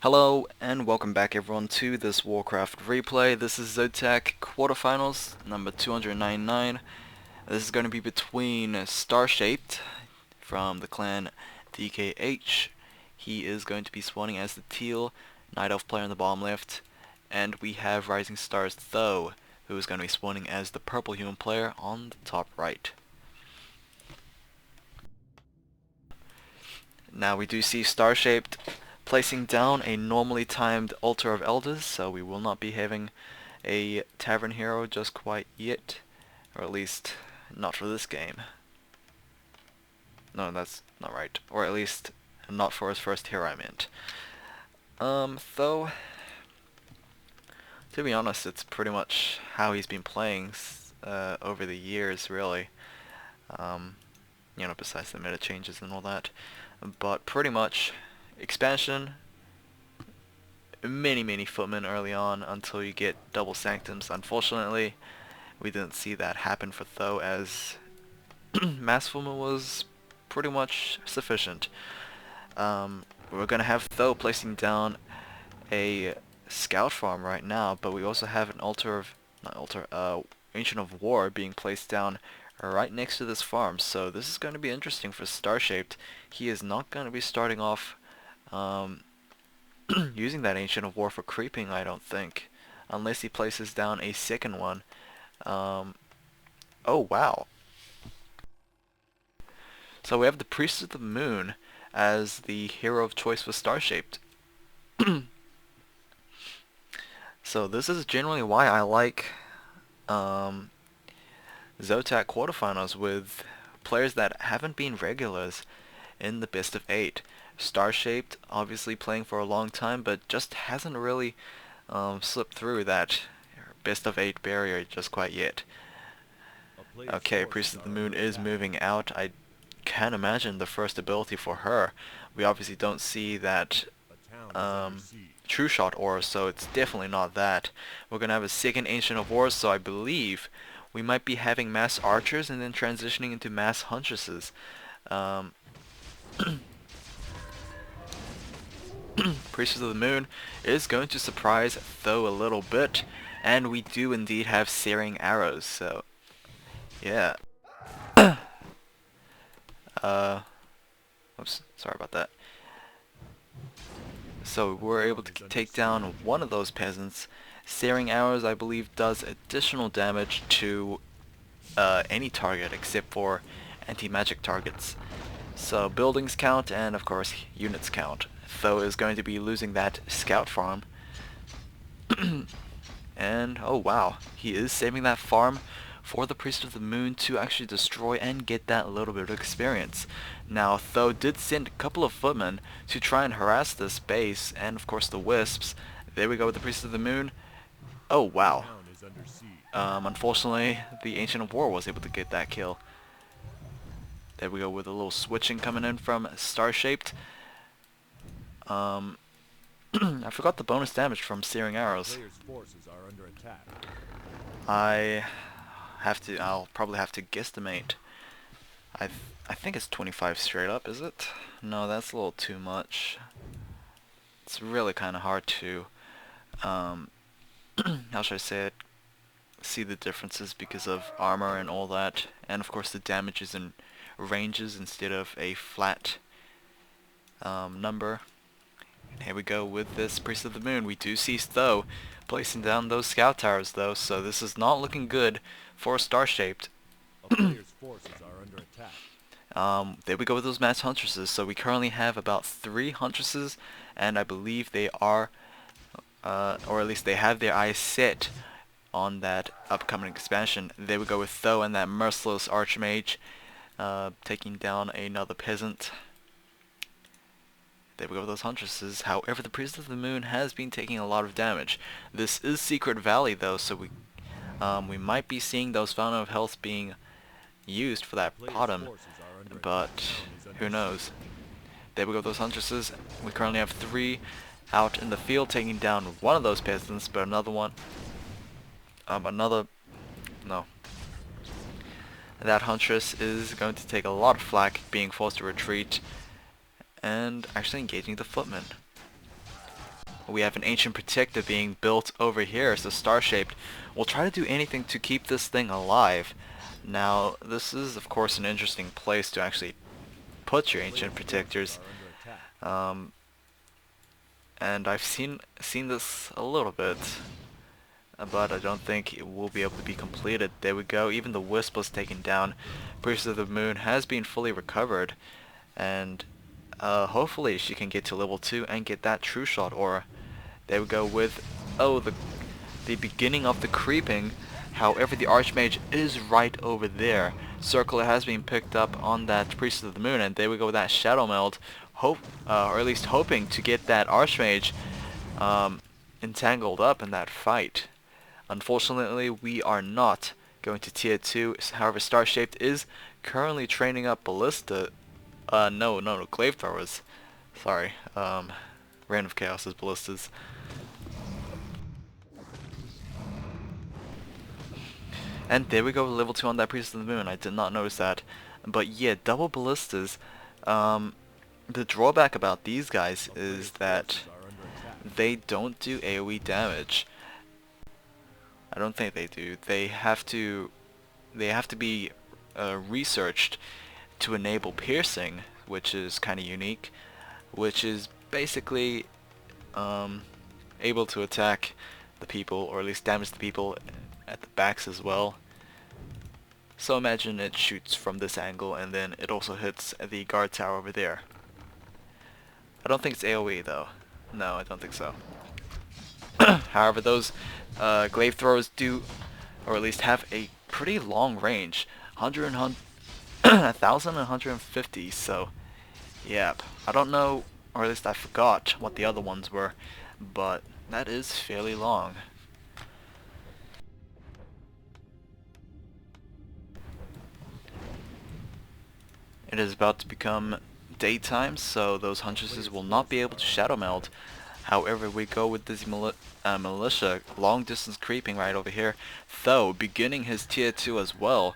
Hello and welcome back everyone to this Warcraft replay. This is ZOTAC quarterfinals number 299. This is going to be between Starshaped from the clan TH. He is going to be spawning as the teal Night Elf player in the bottom left, and we have Rising Stars Though, who is going to be spawning as the purple human player on the top right. Now we do see Starshaped placing down a normally timed Altar of Elders, so we will not be having a Tavern Hero just quite yet, or at least not for this game. No, that's not right. Or at least not for his first hero, I meant. Though, to be honest, it's pretty much how he's been playing over the years, really. Besides the meta changes and all that. But pretty much expansion, many footmen early on until you get double sanctums. Unfortunately, we didn't see that happen for Tho, as mass footman was pretty much sufficient. We're gonna have Tho placing down a scout farm right now, but we also have an Ancient of War being placed down right next to this farm, so this is going to be interesting for Starshaped. He is not going to be starting off using that Ancient of War for creeping, I don't think, unless he places down a second one. Oh wow. So we have the Priest of the Moon as the hero of choice for Starshaped. So this is generally why I like ZOTAC quarterfinals with players that haven't been regulars in the best of 8. Starshaped obviously playing for a long time, but just hasn't really slipped through that best of 8 barrier just quite yet. Okay, Priest of the Moon is moving out. I can't imagine the first ability for her. We obviously don't see that True Shot aura, so it's definitely not that. We're gonna have a second Ancient of War, so I believe we might be having mass archers and then transitioning into mass huntresses. Priestess of the Moon is going to surprise Tho a little bit, and we do indeed have searing arrows, so yeah. Oops, sorry about that. So we're able to take down one of those peasants. Searing arrows, I believe, does additional damage to any target except for anti-magic targets. So buildings count, and of course units count. Tho is going to be losing that scout farm. And oh wow, he is saving that farm for the Priest of the Moon to actually destroy and get that little bit of experience. Now Tho did send a couple of footmen to try and harass this base, and of course the wisps. There we go with the Priest of the Moon. Oh wow. Unfortunately, the Ancient of War was able to get that kill. There we go with a little switching coming in from Starshaped. I forgot the bonus damage from searing arrows. I'll probably have to guesstimate. I think it's 25 straight up, is it? No, that's a little too much. It's really kind of hard to, how should I say it, see the differences because of armor and all that, and of course the damages and ranges instead of a flat number. And here we go with this Priest of the Moon. We do see Tho placing down those scout towers though, so this is not looking good for Starshaped. There we go with those mass huntresses. So we currently have about 3 huntresses, and I believe they are, or at least they have their eyes set on that upcoming expansion. There we go with Tho and that merciless archmage taking down another peasant. There we go with those huntresses. However, the Priest of the Moon has been taking a lot of damage. This is Secret Valley though, so we might be seeing those Fountain of Health being used for that bottom, but who knows. There we go with those huntresses. We currently have 3 out in the field taking down one of those peasants, but no. That huntress is going to take a lot of flak, being forced to retreat and actually engaging the footmen. we have an ancient protector being built over here, so Starshaped will try to do anything to keep this thing alive. Now, this is of course an interesting place to actually put your ancient protectors, and I've seen this a little bit, but I don't think it will be able to be completed. There we go. Even the Wisp was taken down. Priestess of the Moon has been fully recovered, and hopefully she can get to level 2 and get that True Shot aura. There we go with, oh, the beginning of the creeping. However, the Archmage is right over there. Circler has been picked up on that Priestess of the Moon, and there we go with that Shadow Meld, or at least hoping to get that Archmage entangled up in that fight. Unfortunately, we are not going to tier 2. However, Starshaped is currently training up Ballista. No, Glaive Throwers. Sorry. Random Chaos is Ballistas. And there we go, level 2 on that Priestess of the Moon. I did not notice that. But yeah, double Ballistas. The drawback about these guys is that they don't do AoE damage. I don't think they do. They have to be researched to enable piercing, which is kind of unique, which is basically able to attack the people, or at least damage the people at the backs as well. So imagine it shoots from this angle and then it also hits the guard tower over there. I don't think it's AoE though. No, I don't think so. However, those glaive throwers do, or at least have a pretty long range, 1,150. So, yep. I don't know, or at least I forgot what the other ones were, but that is fairly long. It is about to become daytime, so those huntresses will not be able to shadow meld. However, we go with this militia, long distance creeping right over here, though beginning his tier 2 as well.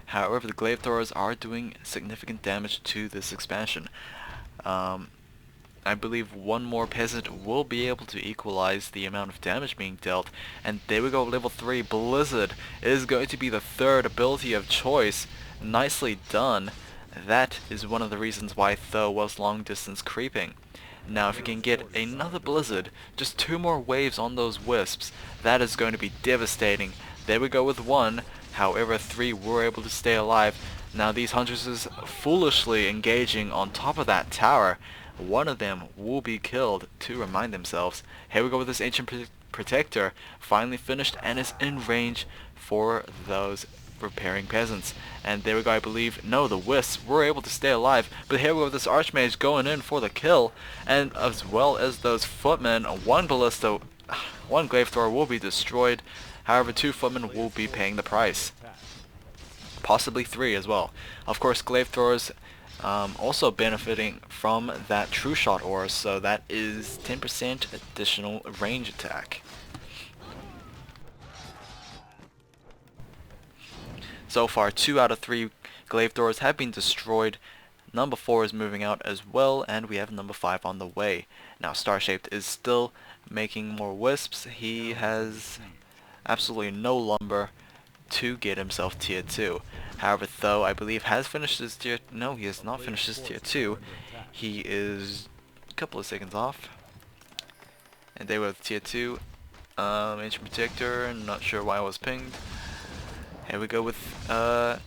However, the glaive throwers are doing significant damage to this expansion. I believe one more peasant will be able to equalize the amount of damage being dealt. And there we go, level 3 Blizzard is going to be the third ability of choice. Nicely done. That is one of the reasons why Tho was long distance creeping. Now if you can get another Blizzard, just 2 more waves on those Wisps, that is going to be devastating. There we go with 1, however 3 were able to stay alive. Now these Huntresses foolishly engaging on top of that tower. One of them will be killed to remind themselves. Here we go with this Ancient Protector, finally finished and is in range for those repairing peasants. And there we go, I believe, no, the Wisps were able to stay alive, but here we go with this Archmage going in for the kill, and as well as those footmen, 1 ballista, 1 glaive thrower will be destroyed, however 2 footmen will be paying the price. Possibly 3 as well. Of course, glaive throwers also benefiting from that True Shot aura, so that is 10% additional range attack. So far, 2 out of 3 glaive throwers have been destroyed. Number 4 is moving out as well, and we have number 5 on the way. Now, Starshaped is still making more wisps. He has absolutely no lumber to get himself tier 2. However, Tho, I believe, has finished his tier... No, he has not finished his tier 2. He is a couple of seconds off. And they were with tier 2. Ancient Protector, not sure why I was pinged. Here we go with, wow,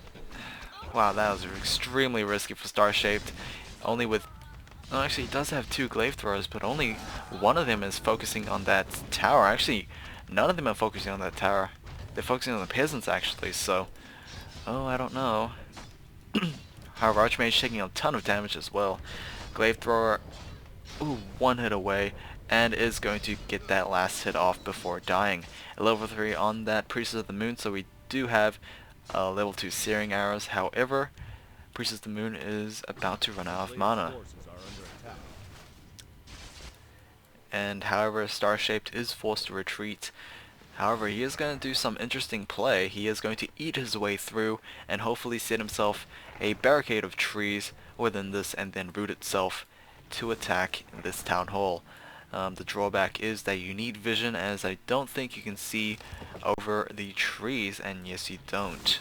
that was extremely risky for Starshaped. Only with, oh, actually he does have 2 glaive throwers, but only one of them is focusing on that tower. Actually, none of them are focusing on that tower. They're focusing on the peasants, actually, so, oh, I don't know. However, Archmage taking a ton of damage as well. Glaive thrower, ooh, 1 hit away, and is going to get that last hit off before dying. A level 3 on that Priestess of the Moon, so we do have level 2 searing arrows. However, Priestess of the Moon is about to run out of mana. And however, Starshaped is forced to retreat. However, he is going to do some interesting play. He is going to eat his way through and hopefully set himself a barricade of trees within this and then root itself to attack this town hall. The drawback is that you need vision, as I don't think you can see over the trees, and yes, you don't.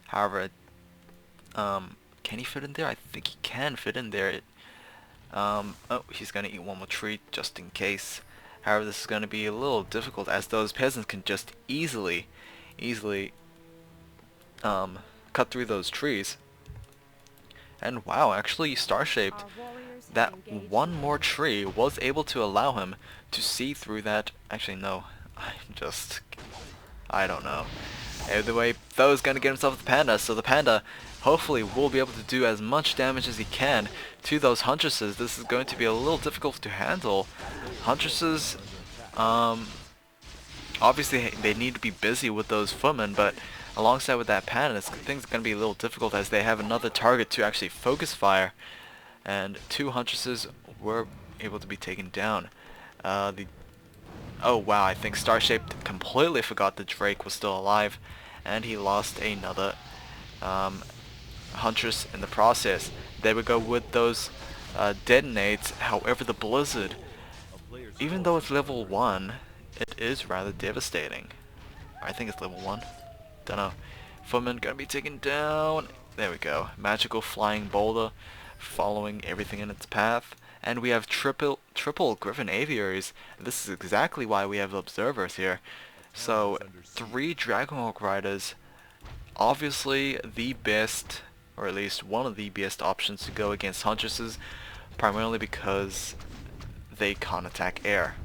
However, can he fit in there? I think he can fit in there. Oh, he's gonna eat one more tree just in case. However, this is gonna be a little difficult, as those peasants can just easily cut through those trees. And wow, actually, Starshaped, that one more tree was able to allow him to see through that. Actually, no, I don't know. Either way, Tho's gonna get himself the panda, so the panda hopefully will be able to do as much damage as he can to those huntresses. This is going to be a little difficult to handle. Huntresses, obviously they need to be busy with those footmen, but alongside with that panda, things are going to be a little difficult as they have another target to actually focus fire, and 2 huntresses were able to be taken down. Oh wow, I think Starshaped completely forgot that Drake was still alive, and he lost another huntress in the process. They would go with those detonates. However, the blizzard, even though it's level 1, it is rather devastating. I think it's level 1. Don't know. Footman gonna be taken down. There we go. Magical flying boulder following everything in its path. And we have triple Griffin aviaries. This is exactly why we have observers here. So 3 Dragonhawk riders, obviously the best, or at least one of the best options to go against huntresses, primarily because they can't attack air.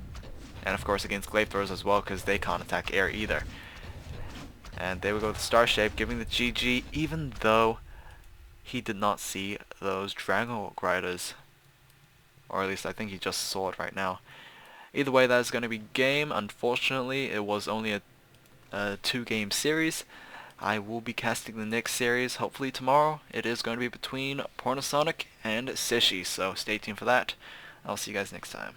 And of course against glaive throwers as well, because they can't attack air either. And there we go with Starshaped giving the GG, even though he did not see those Dragonhawk riders. Or at least I think he just saw it right now. Either way, that is going to be game. Unfortunately, it was only a 2-game series. I will be casting the next series hopefully tomorrow. It is going to be between Pornosonic and Sishi, so stay tuned for that. I'll see you guys next time.